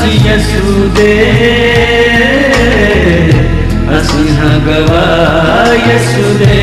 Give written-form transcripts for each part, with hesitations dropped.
असी यसू दे असी हाँ गवाह यसू दे।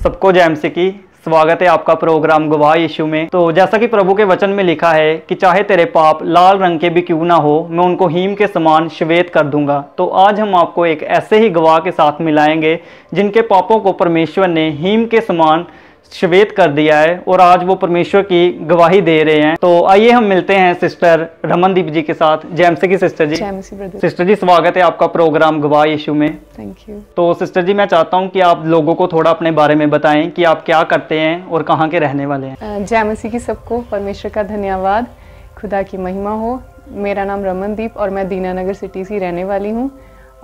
सबको जय मसीह की। स्वागत है आपका प्रोग्राम गवाह यीशु में। तो जैसा कि प्रभु के वचन में लिखा है कि चाहे तेरे पाप लाल रंग के भी क्यों ना हो, मैं उनको हीम के समान श्वेत कर दूंगा। तो आज हम आपको एक ऐसे ही गवाह के साथ मिलाएंगे जिनके पापों को परमेश्वर ने हीम के समान श्वेत कर दिया है और आज वो परमेश्वर की गवाही दे रहे हैं। तो आइए हम मिलते हैं सिस्टर रमनदीप जी के साथ। जय मसीह की सिस्टर जी। जय मसीह ब्रदर। सिस्टर जी स्वागत है आपका प्रोग्राम गवाह यीशु में। Thank you. तो सिस्टर जी मैं चाहता हूं कि आप लोगों को थोड़ा अपने बारे में बताएं कि आप क्या करते हैं और कहां के रहने वाले हैं। जय मसीह की सबको। परमेश्वर का धन्यवाद, खुदा की महिमा हो। मेरा नाम रमनदीप और मैं दीनानगर सिटी से रहने वाली हूँ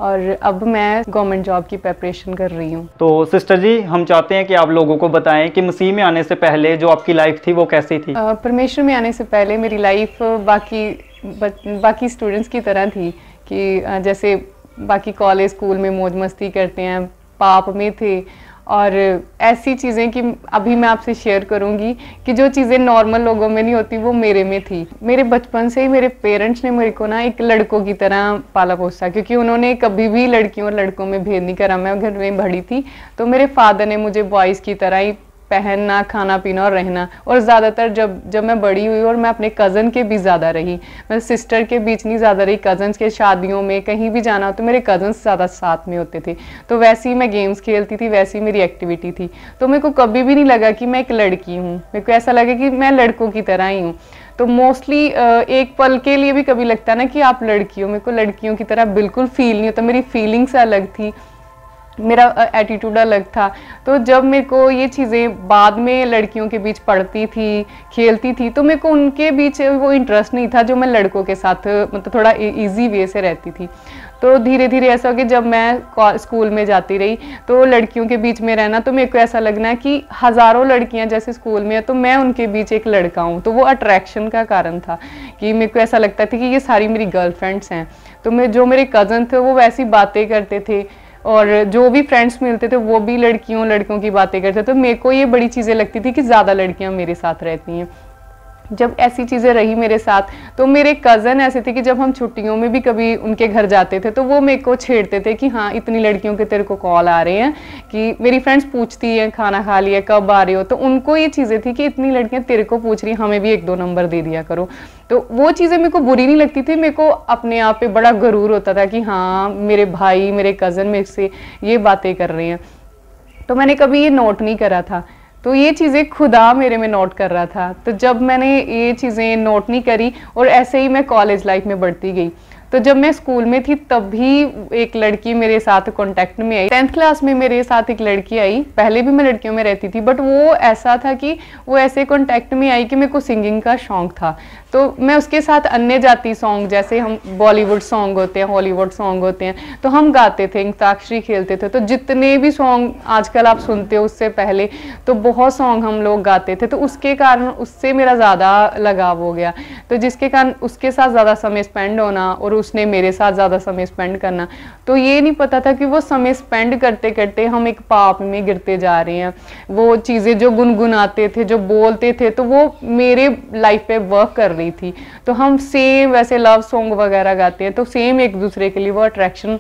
और अब मैं गवर्नमेंट जॉब की प्रिपरेशन कर रही हूँ। तो सिस्टर जी हम चाहते हैं कि आप लोगों को बताएं कि मसीह में आने से पहले जो आपकी लाइफ थी वो कैसी थी। परमेश्वर में आने से पहले मेरी लाइफ बाकी स्टूडेंट्स की तरह थी कि जैसे बाकी कॉलेज स्कूल में मौज मस्ती करते हैं, पाप में थे और ऐसी चीज़ें कि अभी मैं आपसे शेयर करूंगी कि जो चीज़ें नॉर्मल लोगों में नहीं होती वो मेरे में थी। मेरे बचपन से ही मेरे पेरेंट्स ने मेरे को ना एक लड़कों की तरह पाला पोसा, क्योंकि उन्होंने कभी भी लड़कियों और लड़कों में भेद नहीं करा। मैं घर में बड़ी थी तो मेरे फादर ने मुझे बॉयज़ की तरह ही पहनना, खाना पीना और रहना। और ज़्यादातर जब मैं बड़ी हुई और मैं अपने कज़न के भी ज़्यादा रही, मैं सिस्टर के बीच नहीं ज़्यादा रही। कज़न्स के शादियों में कहीं भी जाना तो मेरे कज़न्स ज़्यादा साथ में होते थे, तो वैसे ही मैं गेम्स खेलती थी, वैसी मेरी एक्टिविटी थी। तो मेरे को कभी भी नहीं लगा कि मैं एक लड़की हूँ, मेरे को ऐसा लगा कि मैं लड़कों की तरह ही हूँ। तो मोस्टली एक पल के लिए भी कभी लगता ना कि आप लड़की हो, मेरे को लड़कियों की तरह बिल्कुल फील नहीं होता। मेरी फीलिंग्स अलग थी, मेरा एटीट्यूड अलग था। तो जब मेरे को ये चीज़ें बाद में लड़कियों के बीच पढ़ती थी, खेलती थी, तो मेरे को उनके बीच वो इंटरेस्ट नहीं था जो मैं लड़कों के साथ मतलब थोड़ा इजी वे से रहती थी। तो धीरे धीरे ऐसा हो कि जब मैं स्कूल में जाती रही तो लड़कियों के बीच में रहना, तो मेरे को ऐसा लगना है कि हज़ारों लड़कियां जैसे स्कूल में है तो मैं उनके बीच एक लड़का हूँ। तो वो अट्रैक्शन का कारण था कि मेरे को ऐसा लगता था कि ये सारी मेरी गर्लफ्रेंड्स हैं। तो जो मेरे कज़न थे वो वैसी बातें करते थे और जो भी फ्रेंड्स मिलते थे वो भी लड़कों की बातें करते थे। तो मेरे को ये बड़ी चीज़ें लगती थी कि ज़्यादा लड़कियां मेरे साथ रहती हैं। जब ऐसी चीज़ें रही मेरे साथ तो मेरे कज़न ऐसे थे कि जब हम छुट्टियों में भी कभी उनके घर जाते थे तो वो मेरे को छेड़ते थे कि हाँ इतनी लड़कियों के तेरे को कॉल आ रहे हैं, कि मेरी फ्रेंड्स पूछती हैं खाना खा लिया, कब आ रहे हो। तो उनको ये चीज़ें थी कि इतनी लड़कियां तेरे को पूछ रही, हमें भी 1-2 नंबर दे दिया करो। तो वो चीज़ें मेरे को बुरी नहीं लगती थी, मेरे को अपने आप पे बड़ा गरूर होता था कि हाँ मेरे भाई मेरे कज़न मेरे से ये बातें कर रहे हैं। तो मैंने कभी ये नोट नहीं करा था, तो ये चीज़ें खुदा मेरे में नोट कर रहा था। तो जब मैंने ये चीज़ें नोट नहीं करी और ऐसे ही मैं कॉलेज लाइफ में बढ़ती गई, तो जब मैं स्कूल में थी तब भी एक लड़की मेरे साथ कांटेक्ट में आई। 10th क्लास में मेरे साथ एक लड़की आई। पहले भी मैं लड़कियों में रहती थी बट वो ऐसा था कि वो ऐसे कांटेक्ट में आई कि मेरे को सिंगिंग का शौक था। तो मैं उसके साथ अन्य जाति सॉन्ग, जैसे हम बॉलीवुड सॉन्ग होते हैं, हॉलीवुड सॉन्ग होते हैं, तो हम गाते थे, अंताक्षरी खेलते थे। तो जितने भी सॉन्ग आजकल आप सुनते हो उससे पहले तो बहुत सॉन्ग हम लोग गाते थे। तो उसके कारण उससे मेरा ज़्यादा लगाव हो गया। तो जिसके कारण उसके साथ ज़्यादा समय स्पेंड होना और उसने मेरे साथ ज़्यादा समय स्पेंड करना, तो ये नहीं पता था कि वो समय स्पेंड करते करते हम एक पाप में गिरते जा रहे हैं। वो चीज़ें जो गुनगुनाते थे, जो बोलते थे, तो वो मेरे लाइफ पे वर्क कर रही थी। तो हम सेम वैसे लव सॉन्ग वगैरह गाते हैं, तो सेम एक दूसरे के लिए वो अट्रैक्शन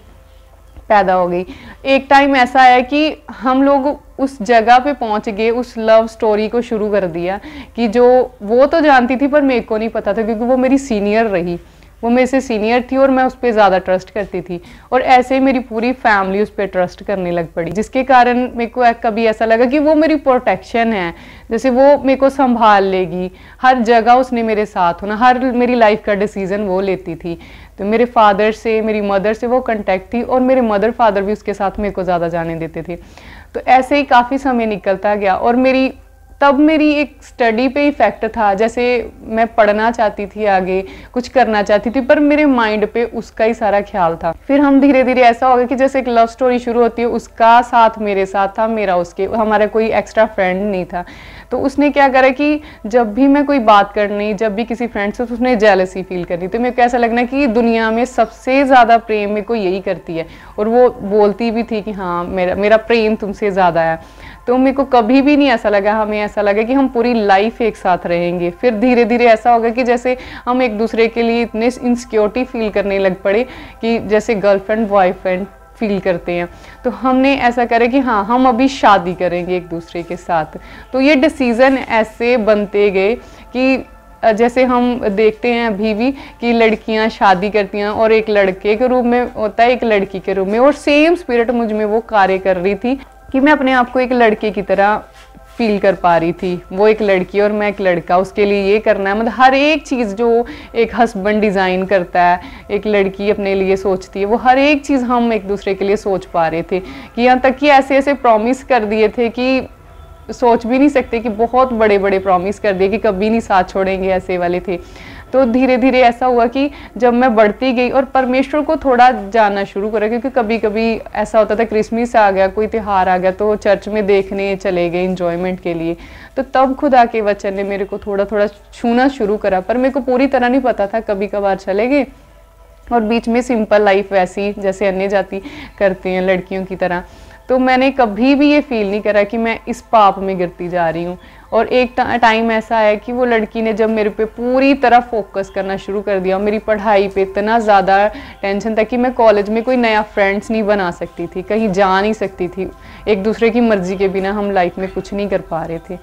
पैदा हो गई। एक टाइम ऐसा आया कि हम लोग उस जगह पे पहुंच गए, उस लव स्टोरी को शुरू कर दिया कि जो वो तो जानती थी पर मेरे को नहीं पता था, क्योंकि वो मेरी सीनियर रही, वो मेरे से सीनियर थी और मैं उस पर ज़्यादा ट्रस्ट करती थी। और ऐसे ही मेरी पूरी फैमिली उस पर ट्रस्ट करने लग पड़ी, जिसके कारण मेरे को कभी ऐसा लगा कि वो मेरी प्रोटेक्शन है, जैसे वो मेरे को संभाल लेगी, हर जगह उसने मेरे साथ होना, हर मेरी लाइफ का डिसीज़न वो लेती थी। तो मेरे फादर से, मेरी मदर से वो कांटेक्ट थी और मेरे मदर फादर भी उसके साथ मेरे को ज़्यादा जाने देते थे। तो ऐसे ही काफ़ी समय निकलता गया और तब मेरी एक स्टडी पे इफेक्ट था। जैसे मैं पढ़ना चाहती थी, आगे कुछ करना चाहती थी, पर मेरे माइंड पे उसका ही सारा ख्याल था। फिर हम धीरे धीरे ऐसा हो गया कि जैसे एक लव स्टोरी शुरू होती है, उसका साथ मेरे साथ था, मेरा उसके, हमारा कोई एक्स्ट्रा फ्रेंड नहीं था। तो उसने क्या करा कि जब भी मैं कोई बात करनी, जब भी किसी फ्रेंड से, तो उसने जेलसी फील करनी। तो मेरे को ऐसा लगना कि दुनिया में सबसे ज़्यादा प्रेम मेरे को यही करती है, और वो बोलती भी थी कि हाँ मेरा प्रेम तुमसे ज़्यादा है। तो मेरे को कभी भी नहीं ऐसा लगा, हमें ऐसा लगा कि हम पूरी लाइफ एक साथ रहेंगे। फिर धीरे धीरे ऐसा होगा कि जैसे हम एक दूसरे के लिए इतने इनसिक्योरिटी फील करने लग पड़े कि जैसे गर्लफ्रेंड बॉयफ्रेंड फील करते हैं। तो हमने ऐसा करा कि हाँ, हम अभी शादी करेंगे एक दूसरे के साथ। तो ये डिसीज़न ऐसे बनते गए कि जैसे हम देखते हैं अभी भी कि लड़कियां शादी करती हैं और एक लड़के के रूप में होता है, एक लड़की के रूप में, और सेम स्पिरिट मुझ में वो कार्य कर रही थी कि मैं अपने आप को एक लड़के की तरह फील कर पा रही थी। वो एक लड़की और मैं एक लड़का, उसके लिए ये करना है, मतलब हर एक चीज़ जो एक हस्बैंड डिज़ाइन करता है, एक लड़की अपने लिए सोचती है, वो हर एक चीज़ हम एक दूसरे के लिए सोच पा रहे थे। कि यहाँ तक कि ऐसे ऐसे प्रॉमिस कर दिए थे कि सोच भी नहीं सकते, कि बहुत बड़े बड़े प्रॉमिस कर दिए कि कभी नहीं साथ छोड़ेंगे, ऐसे वाले थे। तो धीरे धीरे ऐसा हुआ कि जब मैं बढ़ती गई और परमेश्वर को थोड़ा जानना शुरू करा, क्योंकि कभी कभी ऐसा होता था क्रिसमस आ गया, कोई त्यौहार आ गया तो चर्च में देखने चले गए इंजॉयमेंट के लिए, तो तब खुदा के वचन ने मेरे को थोड़ा थोड़ा छूना शुरू करा। पर मेरे को पूरी तरह नहीं पता था, कभी कभार चले गए और बीच में सिंपल लाइफ वैसी जैसे अन्य जाति करते हैं लड़कियों की तरह। तो मैंने कभी भी ये फील नहीं करा कि मैं इस पाप में गिरती जा रही हूँ। और एक टाइम ऐसा आया कि वो लड़की ने जब मेरे पे पूरी तरह फोकस करना शुरू कर दिया, मेरी पढ़ाई पे इतना ज़्यादा टेंशन था कि मैं कॉलेज में कोई नया फ्रेंड्स नहीं बना सकती थी, कहीं जा नहीं सकती थी, एक दूसरे की मर्ज़ी के बिना हम लाइफ में कुछ नहीं कर पा रहे थे।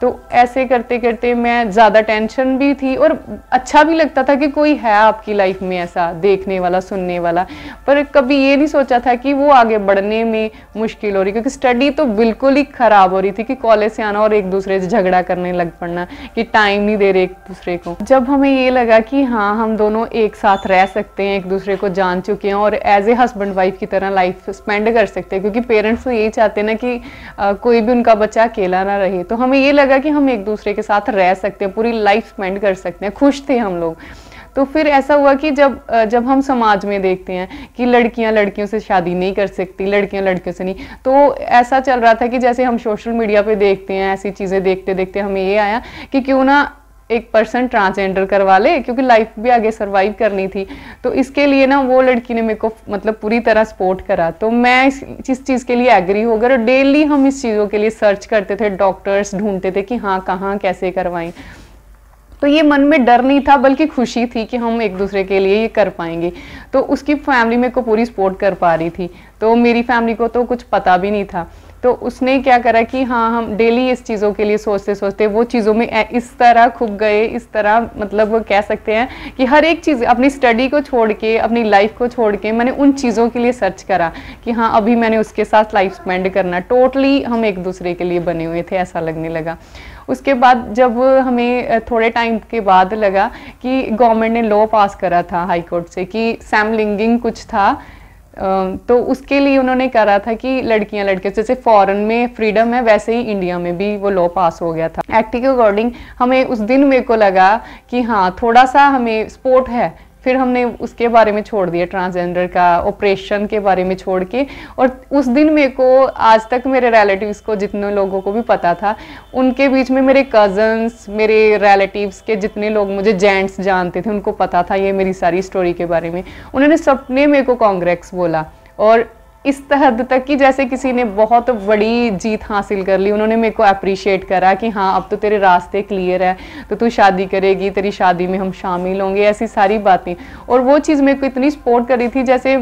तो ऐसे करते करते मैं ज़्यादा टेंशन भी थी और अच्छा भी लगता था कि कोई है आपकी लाइफ में ऐसा देखने वाला, सुनने वाला, पर कभी ये नहीं सोचा था कि वो आगे बढ़ने में मुश्किल हो रही, क्योंकि स्टडी तो बिल्कुल ही ख़राब हो रही थी कि कॉलेज से आना और एक दूसरे से झगड़ा करने लग पड़ना कि टाइम नहीं दे रहे एक दूसरे को। जब हमें ये लगा कि हाँ, हम दोनों एक साथ रह सकते हैं, एक दूसरे को जान चुके हैं और एज ए हस्बैंड वाइफ की तरह लाइफ स्पेंड कर सकते हैं, क्योंकि पेरेंट्स तो यही चाहते हैं ना कि कोई भी उनका बच्चा अकेला ना रहे, तो हमें ये लगा कि हम एक दूसरे के साथ रह सकते हैं, पूरी लाइफ स्पेंड कर सकते हैं, खुश थे हम लोग। तो फिर ऐसा हुआ कि जब हम समाज में देखते हैं कि लड़कियां लड़कियों से शादी नहीं कर सकती, लड़कियां लड़कियों से नहीं, तो ऐसा चल रहा था कि जैसे हम सोशल मीडिया पे देखते हैं, ऐसी चीज़ें देखते देखते हमें ये आया कि क्यों ना एक पर्सन ट्रांसजेंडर करवा ले, क्योंकि लाइफ भी आगे सरवाइव करनी थी। तो इसके लिए ना वो लड़की ने मेरे को मतलब पूरी तरह सपोर्ट करा, तो मैं इस चीज़ के लिए एग्री हो गया और डेली हम इस चीज़ों के लिए सर्च करते थे, डॉक्टर्स ढूंढते थे कि हाँ, कहाँ कैसे करवाएं। तो ये मन में डर नहीं था बल्कि खुशी थी कि हम एक दूसरे के लिए ये कर पाएंगे। तो उसकी फैमिली मेरे को पूरी सपोर्ट कर पा रही थी, तो मेरी फैमिली को तो कुछ पता भी नहीं था। तो उसने क्या करा कि हाँ, हम डेली इस चीज़ों के लिए सोचते सोचते वो चीज़ों में इस तरह खुब गए, इस तरह मतलब कह सकते हैं कि हर एक चीज़, अपनी स्टडी को छोड़ के, अपनी लाइफ को छोड़ के मैंने उन चीज़ों के लिए सर्च करा कि हाँ, अभी मैंने उसके साथ लाइफ स्पेंड करना, टोटली हम एक दूसरे के लिए बने हुए थे, ऐसा लगने लगा। उसके बाद जब हमें थोड़े टाइम के बाद लगा कि गवर्नमेंट ने लॉ पास करा था हाई कोर्ट से कि समलिंगिंग कुछ था, तो उसके लिए उन्होंने करा था कि लड़कियां लड़के, जैसे फॉरेन में फ्रीडम है वैसे ही इंडिया में भी वो लॉ पास हो गया था। एक्ट के अकॉर्डिंग हमें उस दिन मेरे को लगा कि हाँ, थोड़ा सा हमें सपोर्ट है। फिर हमने उसके बारे में छोड़ दिया, ट्रांसजेंडर का ऑपरेशन के बारे में छोड़ के। और उस दिन मेरे को आज तक मेरे रिलेटिव्स को, जितने लोगों को भी पता था, उनके बीच में मेरे कज़न्स, मेरे रिलेटिव्स के जितने लोग मुझे जेंट्स जानते थे, उनको पता था ये मेरी सारी स्टोरी के बारे में। उन्होंने सबने मेरे को कांग्रेस बोला और इस हद तक कि जैसे किसी ने बहुत बड़ी जीत हासिल कर ली। उन्होंने मेरे को अप्रिशिएट करा कि हाँ, अब तो तेरे रास्ते क्लियर है, तो तू शादी करेगी, तेरी शादी में हम शामिल होंगे, ऐसी सारी बातें। और वो चीज़ मेरे को इतनी सपोर्ट करी थी, जैसे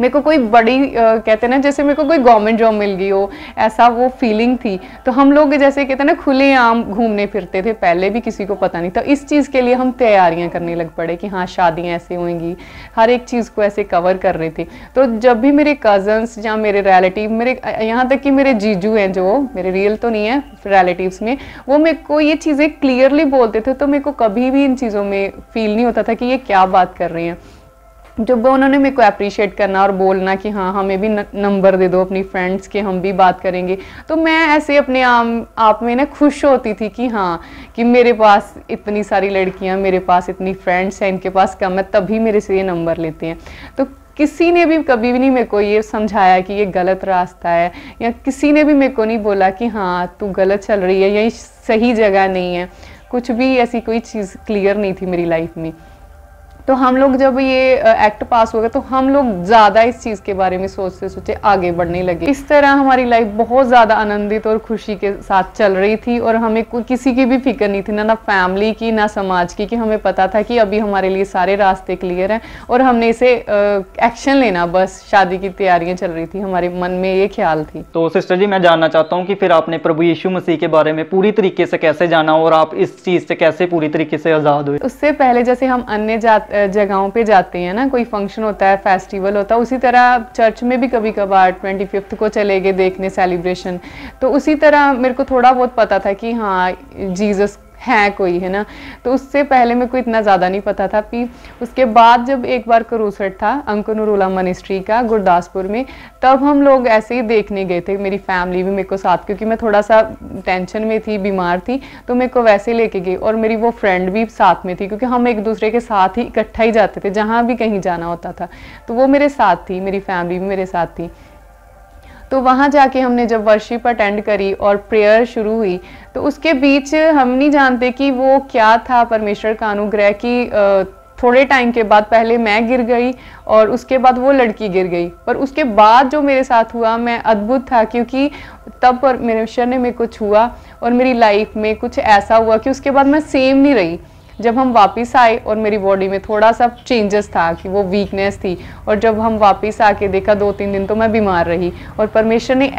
मेरे को कोई बड़ी कहते हैं ना, जैसे मेरे को कोई गवर्नमेंट जॉब मिल गई हो, ऐसा वो फीलिंग थी। तो हम लोग जैसे कहते हैं ना, खुलेआम घूमने फिरते थे, पहले भी किसी को पता नहीं था। इस चीज़ के लिए हम तैयारियां करने लग पड़े कि हाँ, शादियां ऐसे होंगी, हर एक चीज़ को ऐसे कवर कर रहे थे। तो जब भी मेरे कज़न्स या मेरे रिलेटिव, मेरे यहाँ तक कि मेरे जीजू हैं, जो मेरे रियल तो नहीं है रिलेटिव्स में, वो मेरे को ये चीज़ें क्लियरली बोलते थे, तो मेरे को कभी भी इन चीज़ों में फील नहीं होता था कि ये क्या बात कर रहे हैं। जब उन्होंने मेरे को अप्रिशिएट करना और बोलना कि हाँ, हमें भी नंबर दे दो अपनी फ्रेंड्स के, हम भी बात करेंगे, तो मैं ऐसे अपने आप में ना खुश होती थी कि हाँ, कि मेरे पास इतनी सारी लड़कियां, मेरे पास इतनी फ्रेंड्स हैं, इनके पास कम है, तभी मेरे से ये नंबर लेते हैं। तो किसी ने भी कभी भी नहीं मेरे को ये समझाया कि ये गलत रास्ता है, या किसी ने भी मेरे को नहीं बोला कि हाँ, तू गलत चल रही है, यही सही जगह नहीं है। कुछ भी ऐसी कोई चीज़ क्लियर नहीं थी मेरी लाइफ में। तो हम लोग जब ये एक्ट पास हो गया तो हम लोग ज़्यादा इस चीज़ के बारे में सोचते सोचते आगे बढ़ने लगे। इस तरह हमारी लाइफ बहुत ज़्यादा आनंदित और खुशी के साथ चल रही थी और हमें किसी की भी फिक्र नहीं थी, ना फैमिली की ना समाज की, कि हमें पता था कि अभी हमारे लिए सारे रास्ते क्लियर हैं और हमने इसे एक्शन लेना, बस शादी की तैयारियाँ चल रही थी, हमारे मन में ये ख्याल थी। तो सिस्टर जी, मैं जानना चाहता हूँ कि फिर आपने प्रभु यीशु मसीह के बारे में पूरी तरीके से कैसे जाना और आप इस चीज़ से कैसे पूरी तरीके से आज़ाद हुए? उससे पहले जैसे हम अन्य जगहों पे जाते हैं ना, कोई फंक्शन होता है, फेस्टिवल होता है, उसी तरह चर्च में भी कभी कभार 25th को चले गए देखने सेलिब्रेशन, तो उसी तरह मेरे को थोड़ा बहुत पता था कि हाँ जीसस है कोई, है ना। तो उससे पहले मेरे को इतना ज़्यादा नहीं पता था। फिर उसके बाद जब एक बार क्रूसेड था अंकल नूरुल्लाह मिनिस्ट्री का गुरदासपुर में, तब हम लोग ऐसे ही देखने गए थे, मेरी फैमिली भी मेरे को साथ, क्योंकि मैं थोड़ा सा टेंशन में थी, बीमार थी, तो मेरे को वैसे लेके गई और मेरी वो फ्रेंड भी साथ में थी, क्योंकि हम एक दूसरे के साथ ही इकट्ठा ही जाते थे जहाँ भी कहीं जाना होता था। तो वो मेरे साथ थी, मेरी फैमिली भी मेरे साथ थी। तो वहाँ जाके हमने जब वर्शिप अटेंड करी और प्रेयर शुरू हुई, तो उसके बीच हम नहीं जानते कि वो क्या था परमेश्वर का अनुग्रह कि थोड़े टाइम के बाद पहले मैं गिर गई और उसके बाद वो लड़की गिर गई। पर उसके बाद जो मेरे साथ हुआ, मैं अद्भुत था, क्योंकि तब परमेश्वर ने मेरे को छुआ और मेरी लाइफ में कुछ ऐसा हुआ कि उसके बाद मैं सेम नहीं रही। जब हम वापस आए और मेरी बॉडी में थोड़ा सा चेंजेस था कि वो वीकनेस थी, और जब हम वापस आके देखा 2-3 दिन तो मैं बीमार रही, और परमेश्वर ने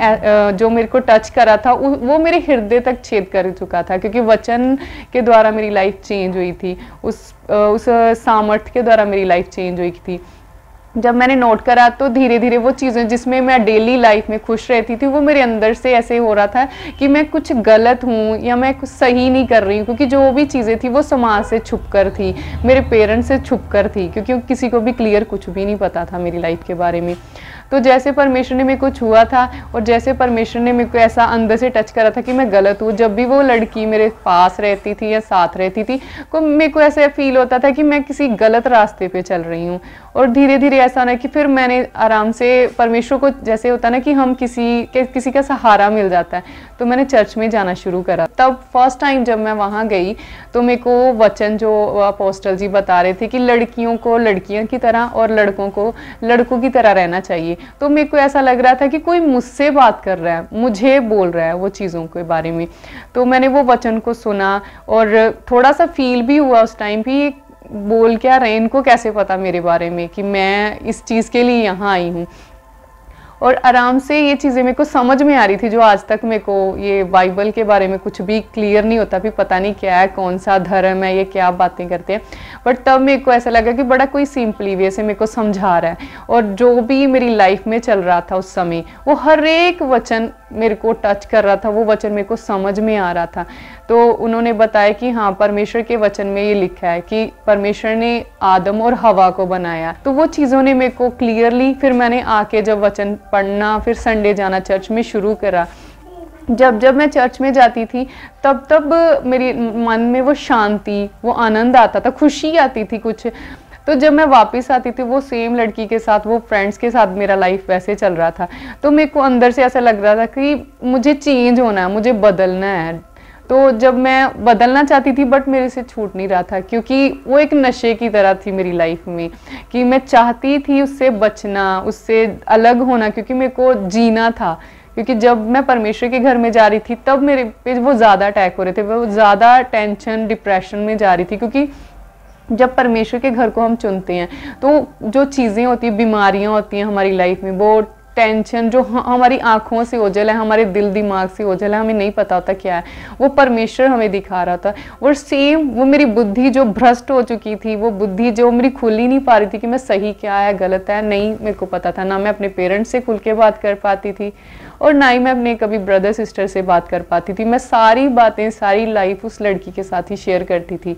जो मेरे को टच करा था वो मेरे हृदय तक छेद कर चुका था, क्योंकि वचन के द्वारा मेरी लाइफ चेंज हुई थी, उस सामर्थ्य के द्वारा मेरी लाइफ चेंज हुई थी। जब मैंने नोट करा तो धीरे धीरे वो चीज़ें जिसमें मैं डेली लाइफ में खुश रहती थी, वो मेरे अंदर से ऐसे हो रहा था कि मैं कुछ गलत हूँ या मैं कुछ सही नहीं कर रही हूँ, क्योंकि जो भी चीज़ें थी वो समाज से छुप कर थी, मेरे पेरेंट्स से छुप कर थी, क्योंकि किसी को भी क्लियर कुछ भी नहीं पता था मेरी लाइफ के बारे में। तो जैसे परमेश्वर ने मेरे को छुआ था और जैसे परमेश्वर ने मेरे को ऐसा अंदर से टच करा था कि मैं गलत हूँ, जब भी वो लड़की मेरे पास रहती थी या साथ रहती थी, तो मेरे को ऐसे फील होता था कि मैं किसी गलत रास्ते पे चल रही हूँ। और धीरे धीरे ऐसा ना कि फिर मैंने आराम से परमेश्वर को, जैसे होता ना कि हम किसी का सहारा मिल जाता है, तो मैंने चर्च में जाना शुरू करा। तब फर्स्ट टाइम जब मैं वहाँ गई तो मेरे को वचन जो अपोस्टल जी बता रहे थे कि लड़कियों को लड़कियों की तरह और लड़कों को लड़कों की तरह रहना चाहिए, तो मेरे को ऐसा लग रहा था कि कोई मुझसे बात कर रहा है, मुझे बोल रहा है वो चीज़ों के बारे में। तो मैंने वो वचन को सुना और थोड़ा सा फील भी हुआ उस टाइम भी, बोल क्या रहे, इनको कैसे पता मेरे बारे में कि मैं इस चीज़ के लिए यहाँ आई हूँ। और आराम से ये चीज़ें मेरे को समझ में आ रही थी, जो आज तक मेरे को ये बाइबल के बारे में कुछ भी क्लियर नहीं होता, भी पता नहीं क्या है, कौन सा धर्म है, ये क्या बातें करते हैं। बट तब मेरे को ऐसा लगा कि बड़ा कोई सिंपली वे से मेरे को समझा रहा है, और जो भी मेरी लाइफ में चल रहा था उस समय, वो हर एक वचन मेरे को टच कर रहा था, वो वचन मेरे को समझ में आ रहा था। तो उन्होंने बताया कि हाँ, परमेश्वर के वचन में ये लिखा है कि परमेश्वर ने आदम और हवा को बनाया। तो वो चीज़ों ने मेरे को क्लियरली, फिर मैंने आके जब वचन पढ़ना, फिर संडे जाना चर्च में शुरू करा। जब मैं चर्च में जाती थी तब मेरे मन में वो शांति, वो आनंद आता था, खुशी आती थी कुछ। तो जब मैं वापस आती थी वो सेम लड़की के साथ, वो फ्रेंड्स के साथ मेरा लाइफ वैसे चल रहा था, तो मेरे को अंदर से ऐसा लग रहा था कि मुझे चेंज होना है, मुझे बदलना है। तो जब मैं बदलना चाहती थी बट मेरे से छूट नहीं रहा था, क्योंकि वो एक नशे की तरह थी मेरी लाइफ में, कि मैं चाहती थी उससे बचना, उससे अलग होना, क्योंकि मेरे को जीना था। क्योंकि जब मैं परमेश्वर के घर में जा रही थी तब मेरे पे वो ज़्यादा अटैक हो रहे थे, वो ज़्यादा टेंशन डिप्रेशन में जा रही थी, क्योंकि जब परमेश्वर के घर को हम चुनते हैं तो जो चीज़ें होती हैं, बीमारियां होती हैं हमारी लाइफ में, वो टेंशन जो हमारी आंखों से ओझल है, हमारे दिल दिमाग से ओझल है, हमें नहीं पता होता क्या है, वो परमेश्वर हमें दिखा रहा था। और सेम वो मेरी बुद्धि जो भ्रष्ट हो चुकी थी, वो बुद्धि जो मेरी खुल ही नहीं पा रही थी कि मैं सही क्या है गलत है, नहीं मेरे को पता था। ना मैं अपने पेरेंट्स से खुल के बात कर पाती थी और ना ही मैं अपने कभी ब्रदर सिस्टर से बात कर पाती थी। मैं सारी बातें, सारी लाइफ उस लड़की के साथ ही शेयर करती थी।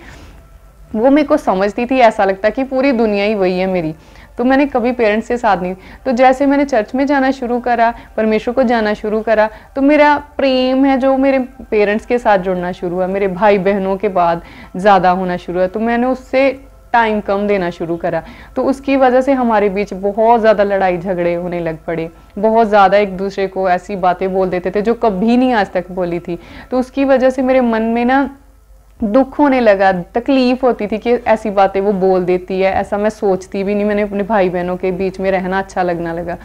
वो मेरे को समझती थी, ऐसा लगता कि पूरी दुनिया ही वही है मेरी। तो मैंने कभी पेरेंट्स के साथ नहीं। तो जैसे मैंने चर्च में जाना शुरू करा, परमेश्वर को जाना शुरू करा, तो मेरा प्रेम है जो मेरे पेरेंट्स के साथ जुड़ना शुरू हुआ, मेरे भाई बहनों के बाद ज़्यादा होना शुरू हुआ। तो मैंने उससे टाइम कम देना शुरू करा, तो उसकी वजह से हमारे बीच बहुत ज़्यादा लड़ाई झगड़े होने लग पड़े। बहुत ज़्यादा एक दूसरे को ऐसी बातें बोल देते थे जो कभी नहीं आज तक बोली थी। तो उसकी वजह से मेरे मन में ना दुख होने लगा, तकलीफ होती थी कि ऐसी बातें वो बोल देती है, ऐसा मैं सोचती भी नहीं। मैंने अपने भाई बहनों के बीच में रहना अच्छा लगना लगा।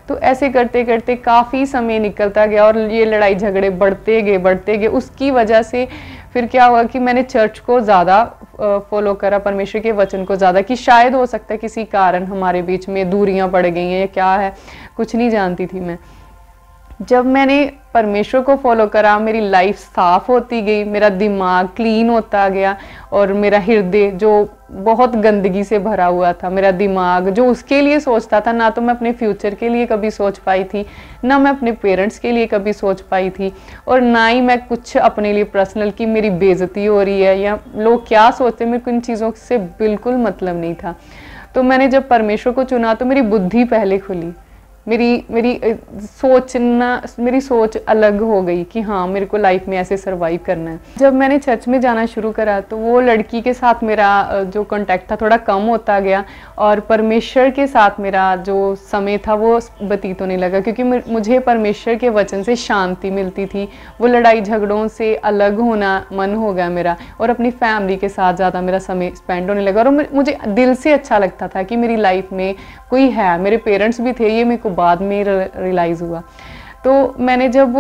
तो ऐसे करते करते काफ़ी समय निकलता गया और ये लड़ाई झगड़े बढ़ते गए। उसकी वजह से फिर क्या हुआ कि मैंने चर्च को ज़्यादा फॉलो करा, परमेश्वर के वचन को ज़्यादा, कि शायद हो सकता है किसी कारण हमारे बीच में दूरियां पड़ गई हैं या क्या है, कुछ नहीं जानती थी मैं। जब मैंने परमेश्वर को फॉलो करा, मेरी लाइफ साफ होती गई, मेरा दिमाग क्लीन होता गया और मेरा हृदय जो बहुत गंदगी से भरा हुआ था, मेरा दिमाग जो उसके लिए सोचता था, ना तो मैं अपने फ्यूचर के लिए कभी सोच पाई थी, ना मैं अपने पेरेंट्स के लिए कभी सोच पाई थी, और ना ही मैं कुछ अपने लिए पर्सनल की मेरी बेइज्जती हो रही है या लोग क्या सोचते हैं, मेरे को इन चीज़ों से बिल्कुल मतलब नहीं था। तो मैंने जब परमेश्वर को चुना तो मेरी बुद्धि पहले खुली, मेरी सोच अलग हो गई कि हाँ मेरे को लाइफ में ऐसे सरवाइव करना है। जब मैंने चर्च में जाना शुरू करा तो वो लड़की के साथ मेरा जो कांटेक्ट था थोड़ा कम होता गया और परमेश्वर के साथ मेरा जो समय था वो व्यतीत होने लगा, क्योंकि मुझे परमेश्वर के वचन से शांति मिलती थी। वो लड़ाई झगड़ों से अलग होना मन हो गया मेरा और अपनी फैमिली के साथ ज़्यादा मेरा समय स्पेंड होने लगा और मुझे दिल से अच्छा लगता था कि मेरी लाइफ में कोई है। मेरे पेरेंट्स भी थे, ये मेरे को बाद में रियलाइज़ हुआ। तो मैंने जब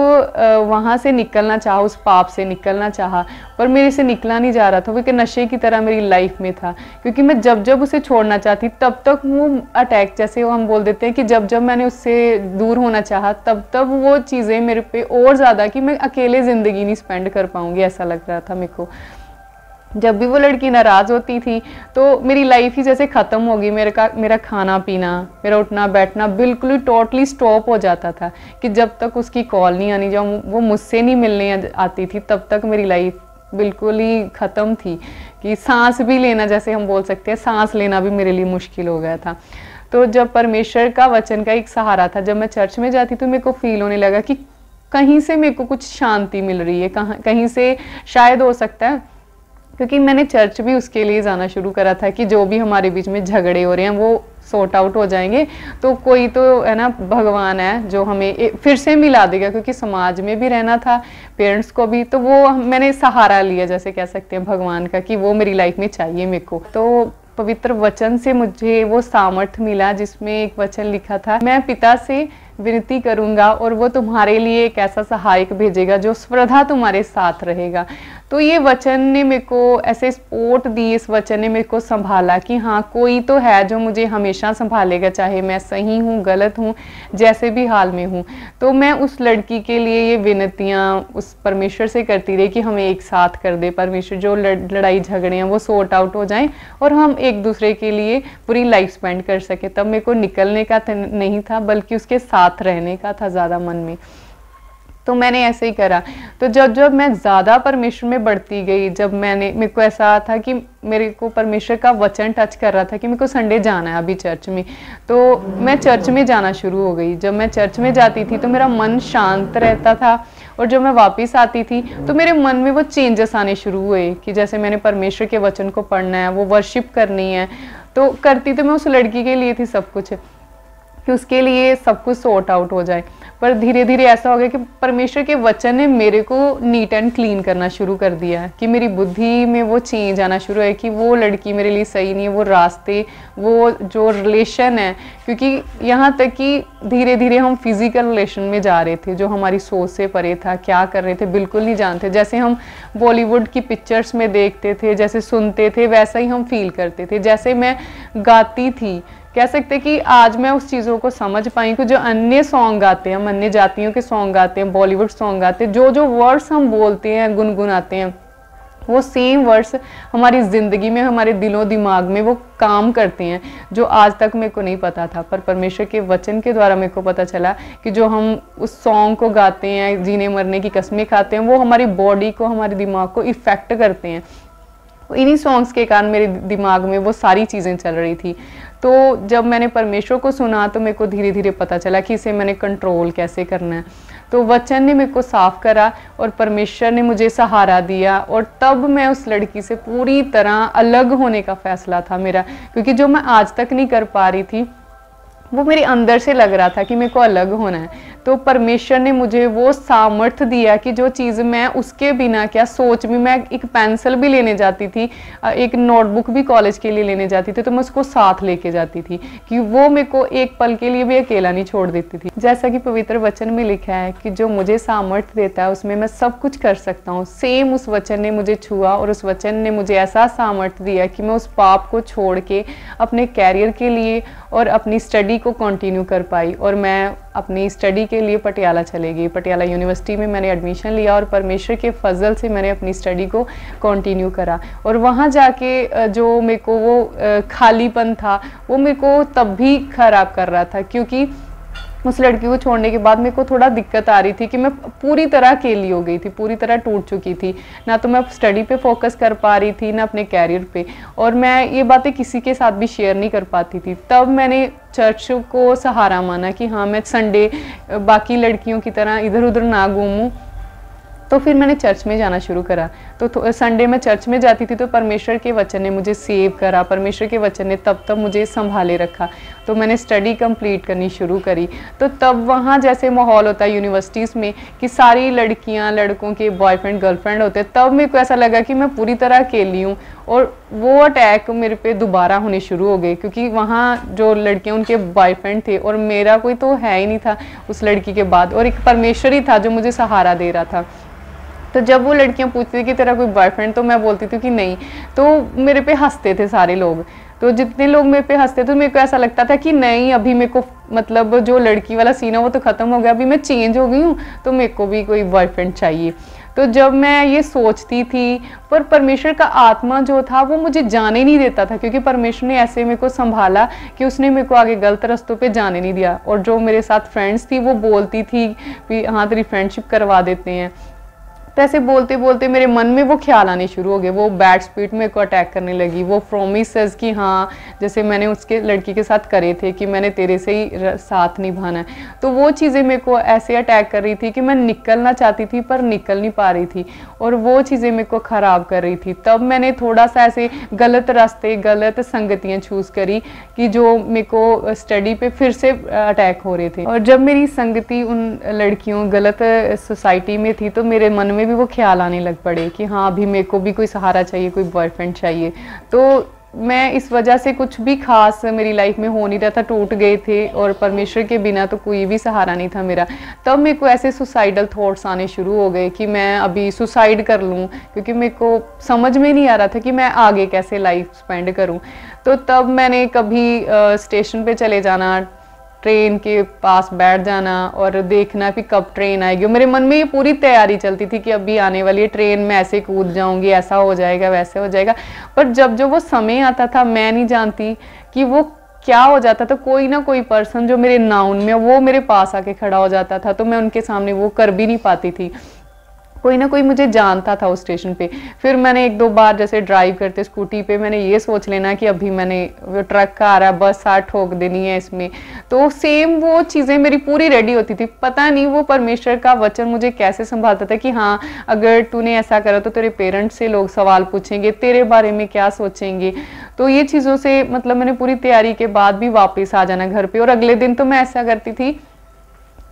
वहाँ से निकलना चाहा, उस पाप से निकलना चाहा, पर मेरे से निकला नहीं जा रहा था, वो एक नशे की तरह मेरी लाइफ में था, क्योंकि मैं जब जब उसे छोड़ना चाहती तब तक वो अटैक, जैसे वो हम बोल देते हैं कि जब जब मैंने उससे दूर होना चाहा तब तब वो चीज़ें मेरे पे और ज़्यादा कि मैं अकेले ज़िंदगी नहीं स्पेंड कर पाऊँगी, ऐसा लग रहा था मेरे को। जब भी वो लड़की नाराज़ होती थी तो मेरी लाइफ ही जैसे ख़त्म होगी, मेरा खाना पीना, मेरा उठना बैठना बिल्कुल ही टोटली स्टॉप हो जाता था कि जब तक उसकी कॉल नहीं आनी, जब वो मुझसे नहीं मिलने आती थी तब तक मेरी लाइफ बिल्कुल ही ख़त्म थी कि सांस भी लेना, जैसे हम बोल सकते हैं, सांस लेना भी मेरे लिए मुश्किल हो गया था। तो जब परमेश्वर का वचन का एक सहारा था, जब मैं चर्च में जाती तो मेरे को फील होने लगा कि कहीं से मेरे को कुछ शांति मिल रही है, कहीं से शायद हो सकता है, क्योंकि मैंने चर्च भी उसके लिए जाना शुरू करा था कि जो भी हमारे बीच में झगड़े हो रहे हैं वो सॉर्ट आउट हो जाएंगे, तो कोई तो है ना भगवान है जो हमें फिर से मिला देगा, क्योंकि समाज में भी रहना था, पेरेंट्स को भी, तो वो मैंने सहारा लिया, जैसे कह सकते हैं भगवान का, कि वो मेरी लाइफ में चाहिए मेरे को। तो पवित्र वचन से मुझे वो सामर्थ्य मिला जिसमें एक वचन लिखा था, मैं पिता से विनती करूंगा और वो तुम्हारे लिए एक ऐसा सहायक भेजेगा जो सर्वदा तुम्हारे साथ रहेगा। तो ये वचन ने मेरे को ऐसे सपोर्ट दी, इस वचन ने मेरे को संभाला कि हाँ कोई तो है जो मुझे हमेशा संभालेगा, चाहे मैं सही हूँ गलत हूँ, जैसे भी हाल में हूँ। तो मैं उस लड़की के लिए ये विनतियाँ उस परमेश्वर से करती रही कि हमें एक साथ कर दे परमेश्वर, जो लड़ाई झगड़े हैं वो सॉर्ट आउट हो जाएं और हम एक दूसरे के लिए पूरी लाइफ स्पेंड कर सके। तब मेरे को निकलने का नहीं था, बल्कि उसके साथ रहने का था ज़्यादा मन में। तो मैंने ऐसे ही करा। तो जब मैं ज़्यादा परमेश्वर में बढ़ती गई, जब मेरे को ऐसा था कि मेरे को परमेश्वर का वचन टच कर रहा था कि मेरे को संडे जाना है अभी चर्च में, तो मैं चर्च में जाना शुरू हो गई। जब मैं चर्च में जाती थी तो मेरा मन शांत रहता था और जब मैं वापस आती थी तो मेरे मन में वो चेंजेस आने शुरू हुए कि जैसे मैंने परमेश्वर के वचन को पढ़ना है, वो वर्शिप करनी है। तो करती तो मैं उस लड़की के लिए थी सब कुछ, कि उसके लिए सब कुछ सॉर्ट आउट हो जाए, पर धीरे धीरे ऐसा हो गया कि परमेश्वर के वचन ने मेरे को नीट एंड क्लीन करना शुरू कर दिया, कि मेरी बुद्धि में वो चेंज आना शुरू है कि वो लड़की मेरे लिए सही नहीं है, वो रास्ते, वो जो रिलेशन है, क्योंकि यहाँ तक कि धीरे धीरे हम फिजिकल रिलेशन में जा रहे थे जो हमारी सोच से परे था। क्या कर रहे थे बिल्कुल नहीं जानते, जैसे हम बॉलीवुड की पिक्चर्स में देखते थे, जैसे सुनते थे, वैसा ही हम फील करते थे। जैसे मैं गाती थी, कह सकते कि आज मैं उस चीज़ों को समझ पाई कि जो अन्य सॉन्ग गाते हैं, हम अन्य जातियों के सॉन्ग गाते हैं, बॉलीवुड सॉन्ग गाते हैं, जो वर्ड्स हम बोलते हैं, गुनगुनाते हैं, वो सेम वर्ड्स हमारी ज़िंदगी में, हमारे दिलो दिमाग में वो काम करते हैं, जो आज तक मेरे को नहीं पता था। पर परमेश्वर के वचन के द्वारा मेरे को पता चला कि जो हम उस सॉन्ग को गाते हैं, जीने मरने की कस्में खाते हैं, वो हमारी बॉडी को, हमारे दिमाग को इफ़ेक्ट करते हैं। इन्हीं सॉन्ग्स के कारण मेरे दिमाग में वो सारी चीज़ें चल रही थी। तो जब मैंने परमेश्वर को सुना तो मेरे को धीरे धीरे पता चला कि इसे मैंने कंट्रोल कैसे करना है। तो वचन ने मेरे को साफ करा और परमेश्वर ने मुझे सहारा दिया, और तब मैं उस लड़की से पूरी तरह अलग होने का फैसला था मेरा, क्योंकि जो मैं आज तक नहीं कर पा रही थी वो मेरे अंदर से लग रहा था कि मेरे को अलग होना है। तो परमेश्वर ने मुझे वो सामर्थ्य दिया कि जो चीज़ मैं उसके बिना क्या सोच भी, मैं एक पेंसिल भी लेने जाती थी, एक नोटबुक भी कॉलेज के लिए लेने जाती थी, तो मैं उसको साथ लेके जाती थी कि वो मेरे को एक पल के लिए भी अकेला नहीं छोड़ देती थी। जैसा कि पवित्र वचन में लिखा है कि जो मुझे सामर्थ्य देता है उसमें मैं सब कुछ कर सकता हूँ, सेम उस वचन ने मुझे छुआ और उस वचन ने मुझे ऐसा सामर्थ्य दिया कि मैं उस पाप को छोड़ के अपने कैरियर के लिए और अपनी स्टडी को कंटिन्यू कर पाई। और मैं अपनी स्टडी के लिए पटियाला चले गई, पटियाला यूनिवर्सिटी में मैंने एडमिशन लिया और परमेश्वर के फजल से मैंने अपनी स्टडी को कंटिन्यू करा। और वहाँ जाके जो मेरे को वो खालीपन था वो मेरे को तब भी खराब कर रहा था, क्योंकि उस लड़की को छोड़ने के बाद मेरे को थोड़ा दिक्कत आ रही थी कि मैं पूरी तरह अकेली हो गई थी, पूरी तरह टूट चुकी थी, ना तो मैं स्टडी पे फोकस कर पा रही थी ना अपने कैरियर पे, और मैं ये बातें किसी के साथ भी शेयर नहीं कर पाती थी। तब मैंने चर्च को सहारा माना कि हाँ मैं संडे बाकी लड़कियों की तरह इधर उधर ना घूमूं, तो फिर मैंने चर्च में जाना शुरू करा। तो संडे में चर्च में जाती थी तो परमेश्वर के वचन ने मुझे सेव करा, परमेश्वर के वचन ने तब मुझे संभाले रखा। तो मैंने स्टडी कंप्लीट करनी शुरू करी। तो तब वहाँ जैसे माहौल होता है यूनिवर्सिटीज़ में कि सारी लड़कियाँ लड़कों के बॉयफ्रेंड गर्लफ्रेंड होते हैं, तब मेरे को ऐसा लगा कि मैं पूरी तरह अकेली हूँ। और वो अटैक मेरे पे दोबारा होने शुरू हो गए, क्योंकि वहाँ जो लड़कियाँ उनके बॉयफ्रेंड थे और मेरा कोई तो है ही नहीं था उस लड़की के बाद, और एक परमेश्वर ही था जो मुझे सहारा दे रहा था। तो जब वो लड़कियां पूछती थी कि तेरा कोई बॉयफ्रेंड, तो मैं बोलती थी कि नहीं, तो मेरे पे हंसते थे सारे लोग। तो जितने लोग मेरे पे हंसते थे तो मेरे को ऐसा लगता था कि नहीं, अभी मेरे को मतलब जो लड़की वाला सीन है वो तो ख़त्म हो गया, अभी मैं चेंज हो गई हूँ, तो मेरे को भी कोई बॉयफ्रेंड चाहिए। तो जब मैं ये सोचती थी, पर परमेश्वर का आत्मा जो था वो मुझे जाने नहीं देता था, क्योंकि परमेश्वर ने ऐसे मेरे को संभाला कि उसने मेरे को आगे गलत रास्तों पे जाने नहीं दिया। और जो मेरे साथ फ्रेंड्स थी वो बोलती थी कि हाँ तेरी फ्रेंडशिप करवा देते हैं, तो ऐसे बोलते बोलते मेरे मन में वो ख्याल आने शुरू हो गए, वो बैड स्पिरिट मेरे को अटैक करने लगी, वो प्रोमिसेस कि हाँ जैसे मैंने उसके लड़की के साथ करे थे कि मैंने तेरे से ही साथ निभाना है, तो वो चीज़ें मेरे को ऐसे अटैक कर रही थी कि मैं निकलना चाहती थी पर निकल नहीं पा रही थी, और वो चीज़ें मेरे को ख़राब कर रही थी। तब मैंने थोड़ा सा ऐसे गलत रास्ते, गलत संगतियाँ चूज़ करी कि जो मेरे को स्टडी पे फिर से अटैक हो रहे थे। और जब मेरी संगति उन लड़कियों गलत सोसाइटी में थी तो मेरे मन में भी वो ख्याल आने लग पड़े कि हाँ अभी मेरे को भी कोई सहारा चाहिए, कोई बॉयफ्रेंड चाहिए। तो मैं इस वजह से कुछ भी खास मेरी लाइफ में हो नहीं रहा था, टूट गए थे, और परमेश्वर के बिना तो कोई भी सहारा नहीं था मेरा। तब मेरे को ऐसे सुसाइडल थॉट्स आने शुरू हो गए कि मैं अभी सुसाइड कर लूँ, क्योंकि मेरे को समझ में नहीं आ रहा था कि मैं आगे कैसे लाइफ स्पेंड करूँ। तो तब मैंने कभी स्टेशन पे चले जाना, ट्रेन के पास बैठ जाना और देखना कि कब ट्रेन आएगी। मेरे मन में ये पूरी तैयारी चलती थी कि अभी आने वाली है ट्रेन, में ऐसे कूद जाऊंगी, ऐसा हो जाएगा वैसे हो जाएगा। पर जब जो वो समय आता था मैं नहीं जानती कि वो क्या हो जाता था। कोई ना कोई पर्सन जो मेरे नाउन में वो मेरे पास आके खड़ा हो जाता था, तो मैं उनके सामने वो कर भी नहीं पाती थी। कोई ना कोई मुझे जानता था उस स्टेशन पे। फिर मैंने एक दो बार जैसे ड्राइव करते स्कूटी पे मैंने ये सोच लेना कि अभी मैंने वो ट्रक का आ रहा है, बस आ ठोक देनी है इसमें। तो सेम वो चीज़ें मेरी पूरी रेडी होती थी। पता नहीं वो परमेश्वर का वचन मुझे कैसे संभालता था कि हाँ अगर तूने ऐसा करा तो तेरे पेरेंट्स से लोग सवाल पूछेंगे, तेरे बारे में क्या सोचेंगे। तो ये चीज़ों से मतलब मैंने पूरी तैयारी के बाद भी वापस आ जाना घर पर। और अगले दिन तो मैं ऐसा करती थी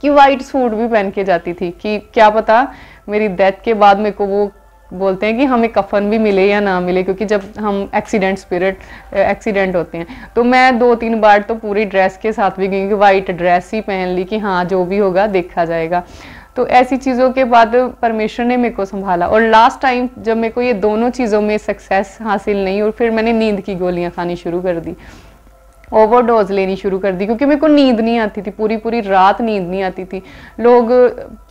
कि वाइट सूट भी पहन के जाती थी कि क्या पता मेरी डेथ के बाद मेरे को वो बोलते हैं कि हमें कफन भी मिले या ना मिले, क्योंकि जब हम एक्सीडेंट होते हैं। तो मैं 2-3 बार तो पूरी ड्रेस के साथ भी गई, वाइट ड्रेस ही पहन ली कि हाँ जो भी होगा देखा जाएगा। तो ऐसी चीज़ों के बाद परमेश्वर ने मेरे को संभाला। और लास्ट टाइम जब मेरे को ये दोनों चीज़ों में सक्सेस हासिल नहीं, और फिर मैंने नींद की गोलियाँ खानी शुरू कर दी, ओवरडोज लेनी शुरू कर दी, क्योंकि मेरे को नींद नहीं आती थी, पूरी पूरी रात नींद नहीं आती थी। लोग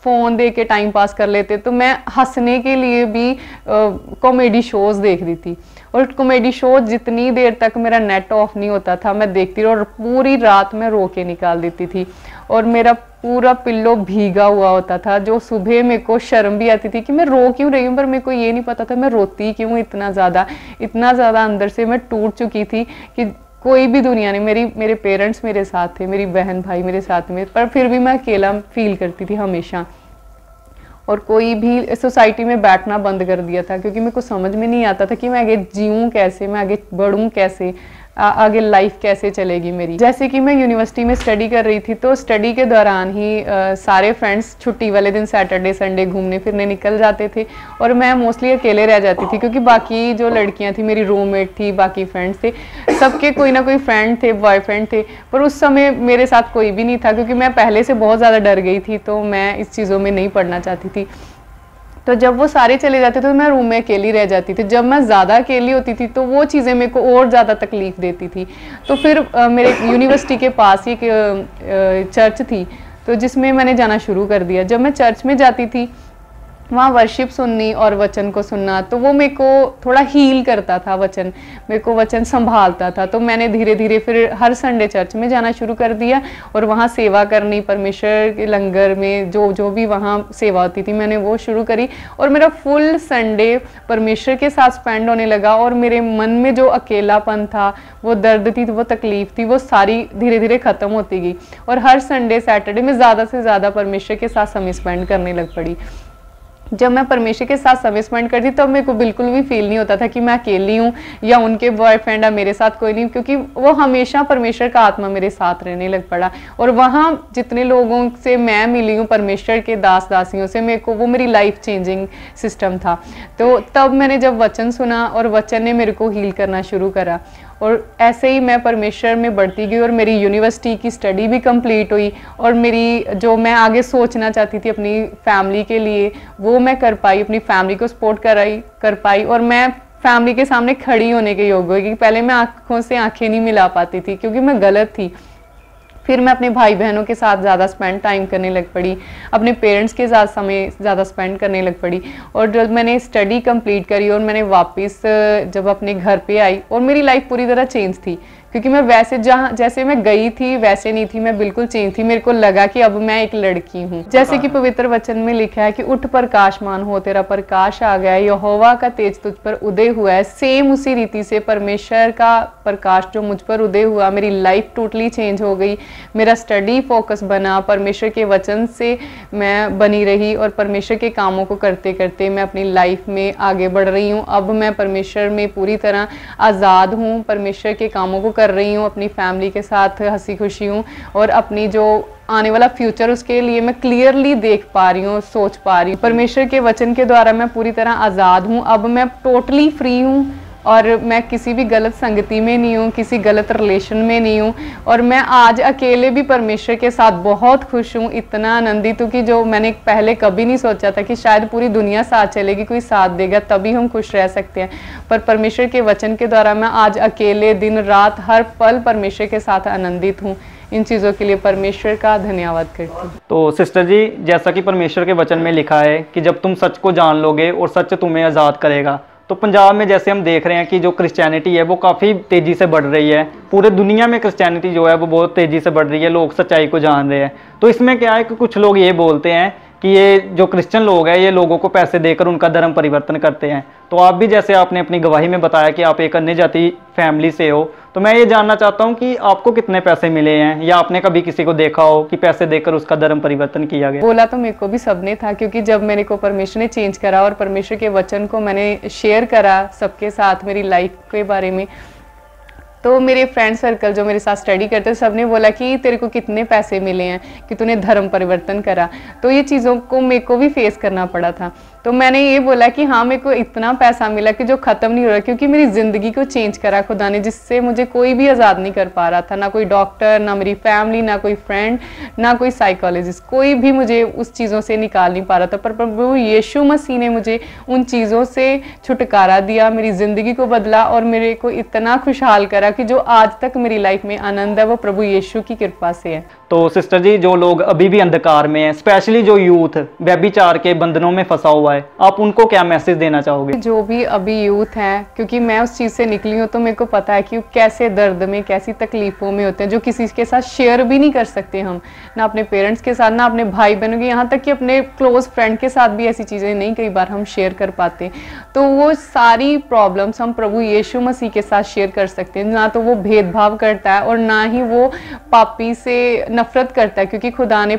फ़ोन दे के टाइम पास कर लेते, तो मैं हंसने के लिए भी कॉमेडी शोज़ देख रही थी। और कॉमेडी शो जितनी देर तक मेरा नेट ऑफ नहीं होता था मैं देखती रही, और पूरी रात मैं रो के निकाल देती थी। और मेरा पूरा पिल्लो भीगा हुआ होता था, जो सुबह मेरे को शर्म भी आती थी कि मैं रो क्यों रही हूँ, पर मेरे को ये नहीं पता था मैं रोती क्यों इतना ज़्यादा अंदर से मैं टूट चुकी थी कि कोई भी दुनिया नहीं, मेरे पेरेंट्स मेरे साथ थे, मेरी बहन भाई मेरे साथ में, पर फिर भी मैं अकेला फील करती थी हमेशा। और कोई भी सोसाइटी में बैठना बंद कर दिया था, क्योंकि मेरे को समझ में नहीं आता था कि मैं आगे जीऊँ कैसे, मैं आगे बढ़ूँ कैसे। आगे लाइफ कैसे चलेगी मेरी। जैसे कि मैं यूनिवर्सिटी में स्टडी कर रही थी, तो स्टडी के दौरान ही सारे फ्रेंड्स छुट्टी वाले दिन सैटरडे संडे घूमने फिरने निकल जाते थे और मैं मोस्टली अकेले रह जाती थी, क्योंकि बाकी जो लड़कियां थी, मेरी रूममेट थी, बाकी फ्रेंड्स थे, सबके कोई ना कोई फ्रेंड थे, बॉयफ्रेंड थे, पर उस समय मेरे साथ कोई भी नहीं था, क्योंकि मैं पहले से बहुत ज़्यादा डर गई थी, तो मैं इस चीज़ों में नहीं पढ़ना चाहती थी। तो जब वो सारे चले जाते थे तो मैं रूम में अकेली रह जाती थी। जब मैं ज़्यादा अकेली होती थी तो वो चीज़ें मेरे को और ज़्यादा तकलीफ़ देती थी। तो फिर मेरे यूनिवर्सिटी के पास ही एक चर्च थी, तो जिसमें मैंने जाना शुरू कर दिया। जब मैं चर्च में जाती थी, वहाँ वर्शिप सुननी और वचन को सुनना, तो वो मेरे को थोड़ा हील करता था, वचन मेरे को वचन संभालता था। तो मैंने धीरे धीरे फिर हर संडे चर्च में जाना शुरू कर दिया और वहाँ सेवा करनी, परमेश्वर के लंगर में जो भी वहाँ सेवा होती थी मैंने वो शुरू करी, और मेरा फुल संडे परमेश्वर के साथ स्पेंड होने लगा। और मेरे मन में जो अकेलापन था, वो दर्द थी, वो तकलीफ थी, वो सारी धीरे धीरे ख़त्म होती गई। और हर संडे सैटरडे में ज़्यादा से ज़्यादा परमेश्वर के साथ समय स्पेंड करने लग पड़ी। जब मैं परमेश्वर के साथ समय स्पेंड करती तब मेरे को बिल्कुल भी फील नहीं होता था कि मैं अकेली हूँ या उनके बॉयफ्रेंड है, मेरे साथ कोई नहीं, क्योंकि वो हमेशा परमेश्वर का आत्मा मेरे साथ रहने लग पड़ा। और वहाँ जितने लोगों से मैं मिली हूँ, परमेश्वर के दास दासियों से, मेरे को वो मेरी लाइफ चेंजिंग सिस्टम था। तो तब मैंने जब वचन सुना और वचन ने मेरे को हील करना शुरू करा, और ऐसे ही मैं परमेश्वर में बढ़ती गई और मेरी यूनिवर्सिटी की स्टडी भी कंप्लीट हुई। और मेरी जो मैं आगे सोचना चाहती थी अपनी फैमिली के लिए, वो मैं कर पाई, अपनी फैमिली को सपोर्ट कर पाई। और मैं फैमिली के सामने खड़ी होने के योग्य हुई, क्योंकि पहले मैं आँखों से आँखें नहीं मिला पाती थी, क्योंकि मैं गलत थी। फिर मैं अपने भाई बहनों के साथ ज़्यादा स्पेंड टाइम करने लग पड़ी, अपने पेरेंट्स के साथ समय ज़्यादा स्पेंड करने लग पड़ी। और जब मैंने स्टडी कंप्लीट करी और मैंने वापस जब अपने घर पे आई, और मेरी लाइफ पूरी तरह चेंज थी, क्योंकि मैं वैसे जैसे मैं गई थी वैसे नहीं थी, मैं बिल्कुल चेंज थी। मेरे को लगा कि अब मैं एक लड़की हूँ। जैसे कि पवित्र वचन में लिखा है कि उठ प्रकाशमान हो, तेरा प्रकाश आ गया है, यहोवा का तेज तुझ पर उदय हुआ है। सेम उसी रीति से परमेश्वर का प्रकाश जो मुझ पर उदय हुआ, मेरी लाइफ टोटली चेंज हो गई। मेरा स्टडी फोकस बना, परमेश्वर के वचन से मैं बनी रही, और परमेश्वर के कामों को करते करते मैं अपनी लाइफ में आगे बढ़ रही हूँ। अब मैं परमेश्वर में पूरी तरह आज़ाद हूँ, परमेश्वर के कामों को कर रही हूँ, अपनी फैमिली के साथ हंसी खुशी हूँ, और अपनी जो आने वाला फ्यूचर उसके लिए मैं क्लियरली देख पा रही हूँ, सोच पा रही हूँ। परमेश्वर के वचन के द्वारा मैं पूरी तरह आज़ाद हूँ। अब मैं टोटली फ्री हूँ, और मैं किसी भी गलत संगति में नहीं हूँ, किसी गलत रिलेशन में नहीं हूँ। और मैं आज अकेले भी परमेश्वर के साथ बहुत खुश हूँ, इतना आनंदित हूँ कि जो मैंने पहले कभी नहीं सोचा था कि शायद पूरी दुनिया साथ चलेगी, कोई साथ देगा तभी हम खुश रह सकते हैं। पर परमेश्वर के वचन के द्वारा मैं आज अकेले दिन रात हर पल परमेश्वर के साथ आनंदित हूँ। इन चीज़ों के लिए परमेश्वर का धन्यवाद करती हूँ। तो सिस्टर जी, जैसा कि परमेश्वर के वचन में लिखा है कि जब तुम सच को जान लोगे और सच तुम्हें आज़ाद करेगा, तो पंजाब में जैसे हम देख रहे हैं कि जो क्रिश्चियनिटी है वो काफ़ी तेज़ी से बढ़ रही है। पूरे दुनिया में क्रिश्चियनिटी जो है वो बहुत तेज़ी से बढ़ रही है, लोग सच्चाई को जान रहे हैं। तो इसमें क्या है कि कुछ लोग ये बोलते हैं कि ये जो क्रिश्चियन लोग हैं ये लोगों को पैसे देकर उनका धर्म परिवर्तन करते हैं। तो आप भी, जैसे आपने अपनी गवाही में बताया कि आप एक अन्य जाति फैमिली से हो, तो मैं ये जानना चाहता हूँ कि आपको कितने पैसे मिले हैं, या आपने कभी किसी को देखा हो कि पैसे देकर उसका धर्म परिवर्तन किया गया? बोला तो मेरे को भी सबने था, क्योंकि जब मेरे को परमेश्वर ने चेंज करा और परमेश्वर के वचन को मैंने शेयर करा सबके साथ मेरी लाइफ के बारे में, तो मेरे फ्रेंड सर्कल जो मेरे साथ स्टडी करते सब ने बोला कि तेरे को कितने पैसे मिले हैं कि तूने धर्म परिवर्तन करा। तो ये चीज़ों को मेरे को भी फेस करना पड़ा था। तो मैंने ये बोला कि हाँ, मेरे को इतना पैसा मिला कि जो ख़त्म नहीं हो रहा, क्योंकि मेरी ज़िंदगी को चेंज करा खुदा ने, जिससे मुझे कोई भी आज़ाद नहीं कर पा रहा था। ना कोई डॉक्टर, ना मेरी फैमिली, ना कोई फ्रेंड, ना कोई साइकोलॉजिस्ट, कोई भी मुझे उस चीज़ों से निकाल नहीं पा रहा था। पर प्रभु यीशु मसीह ने मुझे उन चीज़ों से छुटकारा दिया, मेरी ज़िंदगी को बदला और मेरे को इतना खुशहाल करा कि जो आज तक मेरी लाइफ में आनंद है वो प्रभु यीशु की कृपा से है। तो सिस्टर जी, जो लोग अभी भी अंधकार में हैं, स्पेशली जो यूथ व्यभिचार के बंधनों में फंसा हुआ है, आप उनको क्या मैसेज देना चाहोगे? जो भी अभी यूथ हैं, क्योंकि मैं उस चीज़ से निकली हूँ तो मेरे को पता है कि वो कैसे दर्द में, कैसी तकलीफ़ों में होते हैं, जो किसी के साथ शेयर भी नहीं कर सकते हम, ना अपने पेरेंट्स के साथ, ना अपने भाई बहनों के, यहाँ तक कि अपने क्लोज फ्रेंड के साथ भी ऐसी चीज़ें नहीं कई बार हम शेयर कर पाते। तो वो सारी प्रॉब्लम्स हम प्रभु यीशु मसीह के साथ शेयर कर सकते हैं। ना तो वो भेदभाव करता है और ना ही वो पापी से नफरत करता है, क्योंकि खुदा ने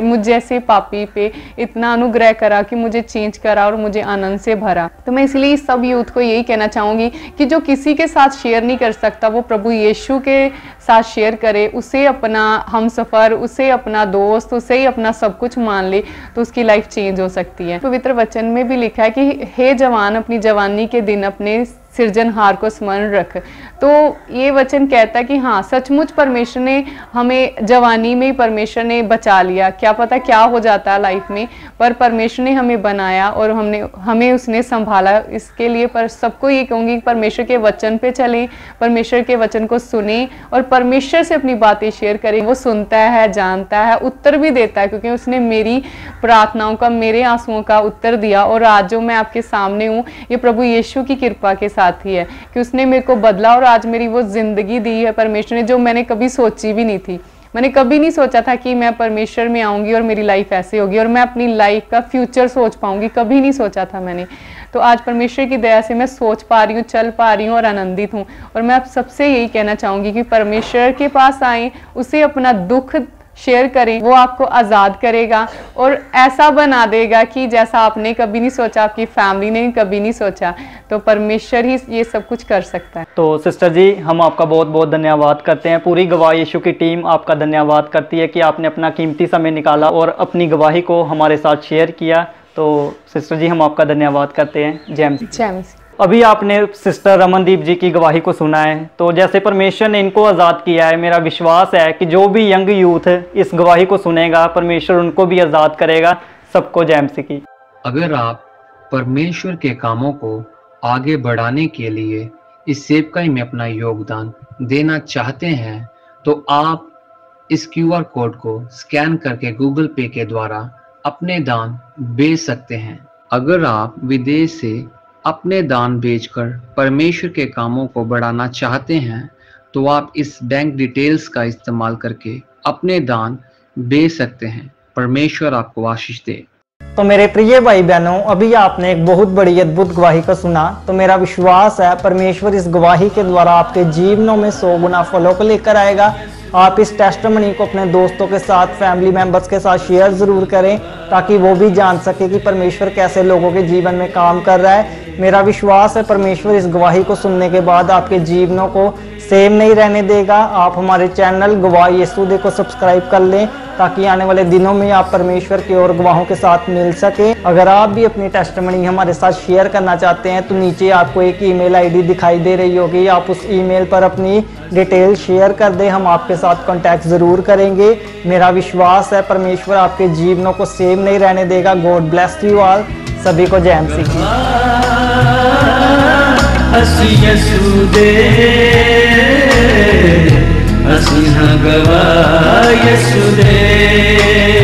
मुझ जैसे पापी पे इतना अनुग्रह करा कि मुझे चेंज चेंज करा और मुझे आनंद से भरा। तो मैं इसलिए सब यूथ को यही कहना चाहूँगी कि जो किसी के साथ शेयर नहीं कर सकता वो प्रभु यीशु के साथ शेयर करे, उसे अपना हमसफ़र, उसे अपना दोस्त, उसे ही अपना सब कुछ मान ले, तो उसकी लाइफ चेंज हो सकती है। पवित्र वचन में भी लिखा है कि हे जवान, अपनी जवानी के दिन अपने सृजनहार को स्मरण रख। तो ये वचन कहता है कि हाँ, सचमुच परमेश्वर ने हमें जवानी में ही परमेश्वर ने बचा लिया। क्या पता क्या हो जाता है लाइफ में, पर परमेश्वर ने हमें बनाया और हमें उसने संभाला। इसके लिए पर सबको ये कहूँगी कि परमेश्वर के वचन पे चलें, परमेश्वर के वचन को सुने और परमेश्वर से अपनी बातें शेयर करें। वो सुनता है, जानता है, उत्तर भी देता है, क्योंकि उसने मेरी प्रार्थनाओं का, मेरे आंसुओं का उत्तर दिया। और आज जो मैं आपके सामने हूँ, ये प्रभु यीशु की कृपा के साथ ही है कि उसने मेरे को बदला और आज मेरी वो जिंदगी दी है परमेश्वर ने, जो मैंने कभी सोची भी नहीं थी। मैंने कभी नहीं सोचा था कि मैं परमेश्वर में आऊँगी और मेरी लाइफ ऐसे होगी और मैं अपनी लाइफ का फ्यूचर सोच पाऊँगी, कभी नहीं सोचा था मैंने। तो आज परमेश्वर की दया से मैं सोच पा रही हूँ, चल पा रही हूँ और आनंदित हूँ। और मैं आप सबसे यही कहना चाहूँगी कि परमेश्वर के पास आएँ, उसे अपना दुख शेयर करें, वो आपको आज़ाद करेगा और ऐसा बना देगा कि जैसा आपने कभी नहीं सोचा, आपकी फैमिली ने कभी नहीं सोचा। तो परमेश्वर ही ये सब कुछ कर सकता है। तो सिस्टर जी, हम आपका बहुत बहुत धन्यवाद करते हैं। पूरी गवाह यीशु की टीम आपका धन्यवाद करती है कि आपने अपना कीमती समय निकाला और अपनी गवाही को हमारे साथ शेयर किया। तो सिस्टर जी, हम आपका धन्यवाद करते हैं। जय मसीह। जय मसीह। अभी आपने सिस्टर रमनदीप जी की गवाही को सुना है। तो जैसे परमेश्वर ने इनको आज़ाद किया है, मेरा विश्वास है कि जो भी यंग यूथ इस गवाही को सुनेगा, परमेश्वर उनको भी आज़ाद करेगा। सबको जय मसीह की। अगर आप परमेश्वर के कामों को आगे बढ़ाने के लिए इस सेवकाई में अपना योगदान देना चाहते हैं, तो आप इस QR कोड को स्कैन करके गूगल पे के द्वारा अपने दान भेज सकते हैं। अगर आप विदेश से अपने दान भेजकर परमेश्वर के कामों को बढ़ाना चाहते हैं, तो आप इस बैंक डिटेल्स का इस्तेमाल करके अपने दान भेज सकते हैं। परमेश्वर आपको आशीष दे। तो मेरे प्रिय भाई बहनों, अभी आपने एक बहुत बड़ी अद्भुत गवाही को सुना। तो मेरा विश्वास है परमेश्वर इस गवाही के द्वारा आपके जीवनों में 100 गुना फलों को लेकर आएगा। आप इस टेस्टिमनी को अपने दोस्तों के साथ, फैमिली मेंबर्स के साथ शेयर ज़रूर करें, ताकि वो भी जान सके कि परमेश्वर कैसे लोगों के जीवन में काम कर रहा है। मेरा विश्वास है परमेश्वर इस गवाही को सुनने के बाद आपके जीवनों को सेम नहीं रहने देगा। आप हमारे चैनल गवाह यीशु को सब्सक्राइब कर लें, ताकि आने वाले दिनों में आप परमेश्वर की और गवाहों के साथ मिल सके। अगर आप भी अपनी टेस्टिमनी हमारे साथ शेयर करना चाहते हैं, तो नीचे आपको एक ईमेल आईडी दिखाई दे रही होगी। आप उस ईमेल पर अपनी डिटेल शेयर कर दें, हम आपके साथ कांटेक्ट ज़रूर करेंगे। मेरा विश्वास है परमेश्वर आपके जीवनों को सेम नहीं रहने देगा। God bless you all. सभी को जय मसीह। गवाह यीशु दे।